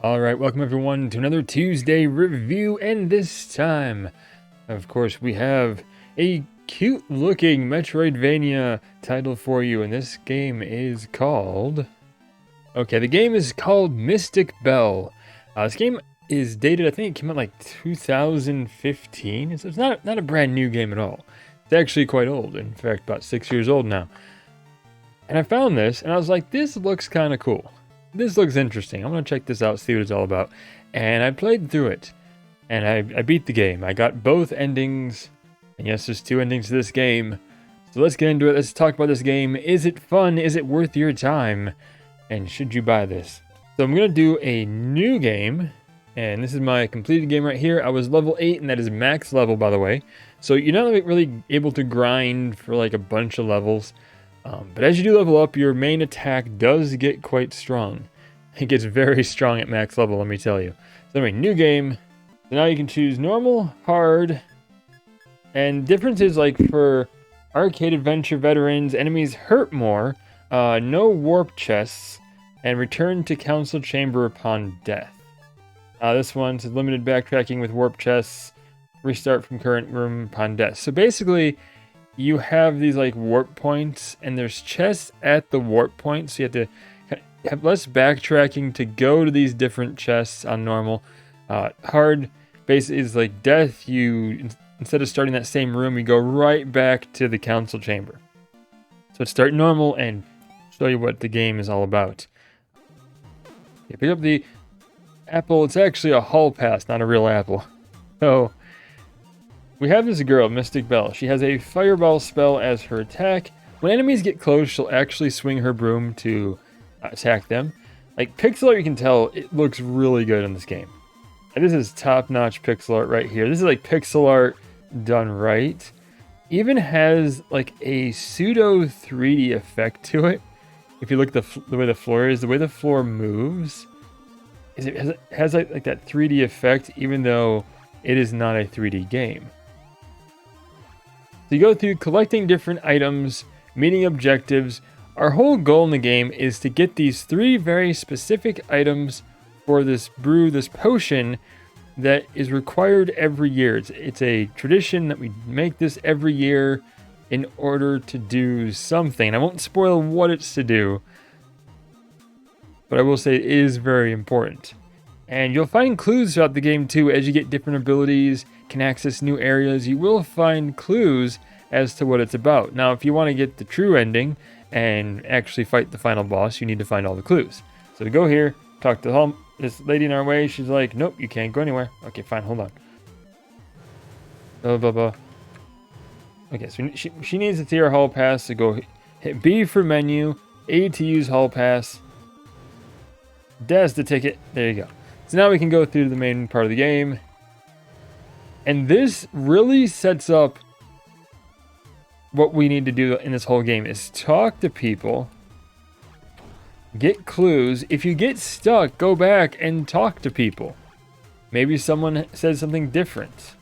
Alright, welcome everyone to another Tuesday review, and this time, of course, we have a cute-looking Metroidvania title for you, and this game is called... the game is called Mystik Belle. This game is dated, I think it came out like 2015, so it's not a brand new game at all. It's actually quite old, in fact, about 6 years old now. And I found this, and I was like, this looks kind of cool. This looks interesting. I'm going to check this out, see what it's all about. And I played through it. And I beat the game. I got both endings. And yes, there's 2 endings to this game. So let's get into it. Let's talk about this game. Is it fun? Is it worth your time? And should you buy this? So I'm going to do a new game. And this is my completed game right here. I was level 8, and that is max level, by the way. So you're not really able to grind for like a bunch of levels. But as you do level up, your main attack does get quite strong. It gets very strong at max level, let me tell you. So anyway, new game. So now you can choose normal, hard, and differences like for arcade adventure veterans, enemies hurt more, no warp chests, and return to council chamber upon death. This one says limited backtracking with warp chests, restart from current room upon death. So basically, you have these like warp points, and there's chests at the warp point, so you have to have less backtracking to go to these different chests on normal. Hard basically is like death. You, instead of starting that same room, you go right back to the council chamber. So let's start normal and show you what the game is all about. You pick up the apple. It's actually a hall pass, not a real apple. So we have this girl, Mystik Belle. She has a fireball spell as her attack. When enemies get close, she'll actually swing her broom to attack them. Like pixel art, you can tell it looks really good in this game. And this is top-notch pixel art right here. This is like pixel art done right. Even has like a pseudo 3D effect to it. If you look at the way the floor is, the way the floor moves, it has like that 3D effect, even though it is not a 3D game. So you go through collecting different items, meeting objectives. Our whole goal in the game is to get these 3 very specific items for this brew, this potion that is required every year. It's a tradition that we make this every year in order to do something. I won't spoil what it's to do, but I will say it is very important. And you'll find clues throughout the game too as you get different abilities, can access new areas. You will find clues as to what it's about. Now, if you want to get the true ending and actually fight the final boss, you need to find all the clues. So to go here, talk to this lady in our way. She's like, nope, you can't go anywhere. Okay, fine, hold on. Blah, blah, blah. Okay, so she needs to see our hall pass, to go hit B for menu, A to use hall pass, dash the ticket. There you go. So now we can go through the main part of the game. And this really sets up what we need to do in this whole game is talk to people, get clues. If you get stuck, go back and talk to people. Maybe someone says something different.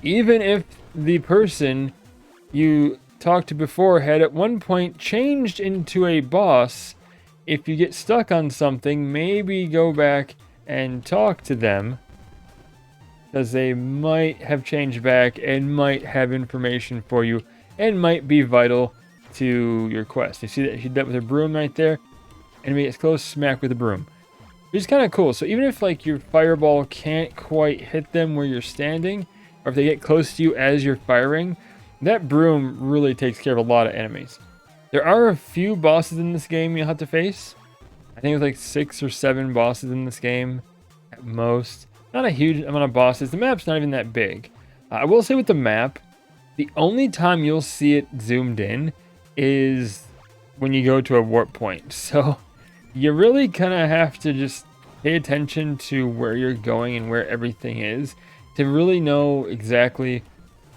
Even if the person you talked to before had at one point changed into a boss, if you get stuck on something, maybe go back and talk to them, because they might have changed back and might have information for you and might be vital to your quest. You see that she did that with her broom right there? Enemy gets close, smack with a broom. Which is kind of cool. So even if like your fireball can't quite hit them where you're standing, or if they get close to you as you're firing, that broom really takes care of a lot of enemies. There are a few bosses in this game you'll have to face. I think it's like 6 or 7 bosses in this game at most. Not a huge amount of bosses. The map's not even that big. I will say with the map, the only time you'll see it zoomed in is when you go to a warp point. So you really kind of have to just pay attention to where you're going and where everything is to really know exactly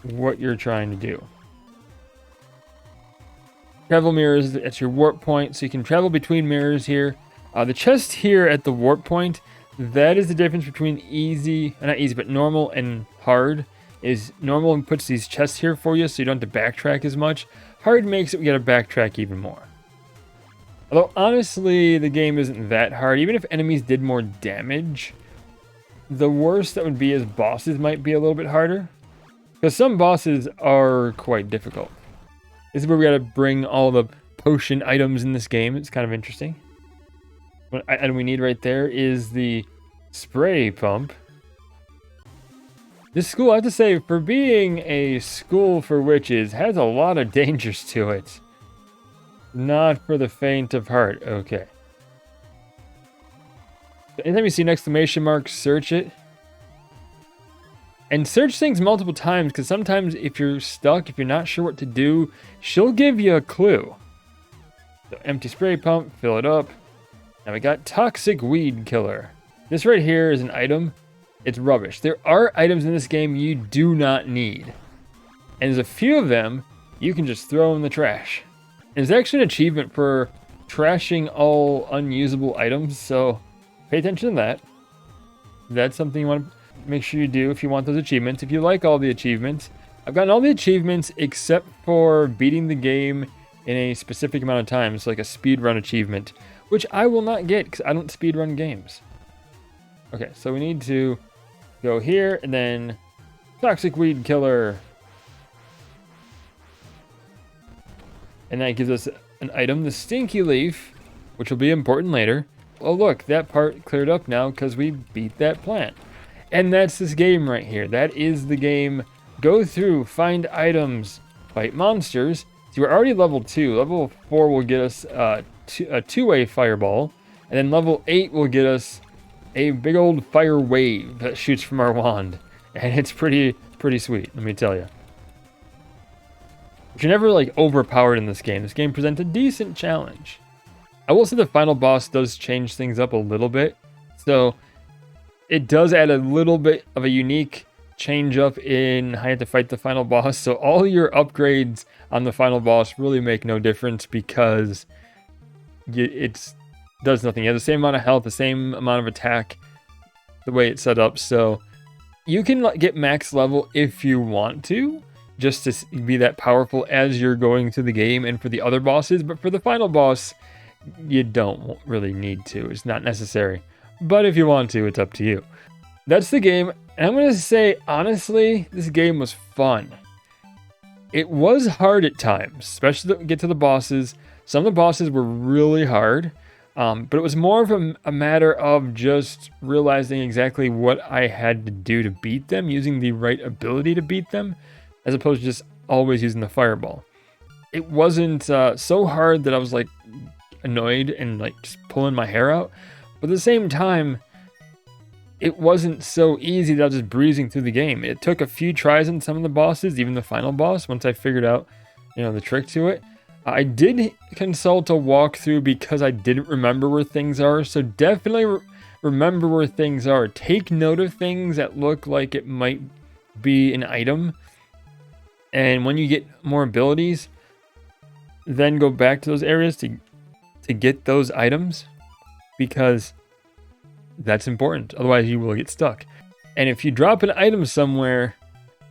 what you're trying to do. Travel mirrors, that's your warp point, so you can travel between mirrors here. The chest here at the warp point, that is the difference between not easy, but normal and hard. Is normal puts these chests here for you, so you don't have to backtrack as much. Hard makes it we gotta backtrack even more. Although, honestly, the game isn't that hard. Even if enemies did more damage, the worst that would be is bosses might be a little bit harder. Because some bosses are quite difficult. This is where we gotta bring all the potion items in this game. It's kind of interesting. What item we need right there is the spray pump. This school, I have to say, for being a school for witches, has a lot of dangers to it. Not for the faint of heart. Okay. Anytime you see an exclamation mark, search it. And search things multiple times, because sometimes if you're stuck, if you're not sure what to do, she'll give you a clue. So empty spray pump, fill it up. Now we got toxic weed killer. This right here is an item. It's rubbish. There are items in this game you do not need. And there's a few of them you can just throw in the trash. There's actually an achievement for trashing all unusable items, so pay attention to that. That's something you want to make sure you do if you want those achievements. If you like all the achievements, I've gotten all the achievements except for beating the game in a specific amount of time. It's like a speedrun achievement, which I will not get because I don't speedrun games. Okay, so we need to go here and then toxic weed killer. And that gives us an item, the stinky leaf, which will be important later. Oh look, that part cleared up now because we beat that plant. And that's this game right here. That is the game. Go through, find items, fight monsters. So we're already level 2. Level 4 will get us a two-way fireball. And then level 8 will get us a big old fire wave that shoots from our wand. And it's pretty sweet, let me tell you. But you're never like overpowered in this game. This game presents a decent challenge. I will say the final boss does change things up a little bit. So it does add a little bit of a unique change up in how you have to fight the final boss. So all your upgrades on the final boss really make no difference because it does nothing. You have the same amount of health, the same amount of attack, the way it's set up. So you can get max level if you want to, just to be that powerful as you're going through the game and for the other bosses. But for the final boss, you don't really need to. It's not necessary. But if you want to, it's up to you. That's the game. And I'm going to say, honestly, this game was fun. It was hard at times, especially to get to the bosses. Some of the bosses were really hard. But it was more of a matter of just realizing exactly what I had to do to beat them, using the right ability to beat them, as opposed to just always using the fireball. It wasn't so hard that I was like annoyed and like just pulling my hair out. But at the same time, it wasn't so easy that I was just breezing through the game. It took a few tries on some of the bosses, even the final boss, once I figured out, the trick to it. I did consult a walkthrough because I didn't remember where things are. So definitely remember where things are. Take note of things that look like it might be an item. And when you get more abilities, then go back to those areas to get those items, because that's important. Otherwise you will get stuck. And if you drop an item somewhere,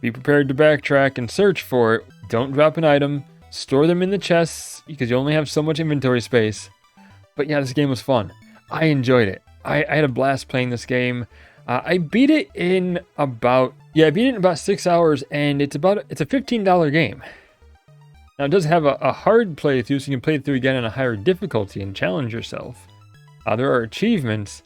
be prepared to backtrack and search for it. Don't drop an item. Store them in the chests because you only have so much inventory space. But yeah, this game was fun. I enjoyed it. I had a blast playing this game. I beat it in about 6 hours, and it's a $15 game. Now it does have a hard playthrough, so you can play it through again on a higher difficulty and challenge yourself. There are achievements,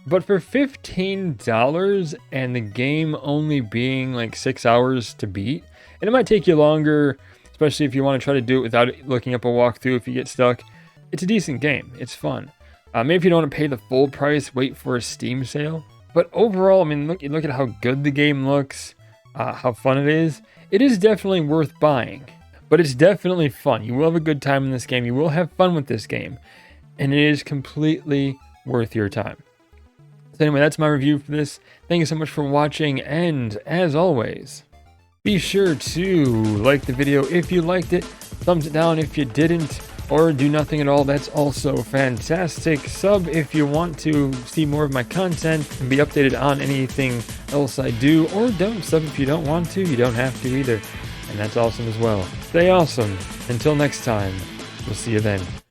but for $15 and the game only being like 6 hours to beat, and it might take you longer, especially if you want to try to do it without looking up a walkthrough if you get stuck. It's a decent game. It's fun. Maybe if you don't want to pay the full price, wait for a Steam sale. But overall, I mean, look at how good the game looks, how fun it is. It is definitely worth buying, but it's definitely fun. You will have a good time in this game. You will have fun with this game, and it is completely worth your time. So anyway, that's my review for this. Thank you so much for watching, and as always, be sure to like the video if you liked it, thumbs it down if you didn't, or do nothing at all. That's also fantastic. Sub if you want to see more of my content and be updated on anything else I do, or don't sub if you don't want to. You don't have to either, and that's awesome as well. Stay awesome. Until next time, we'll see you then.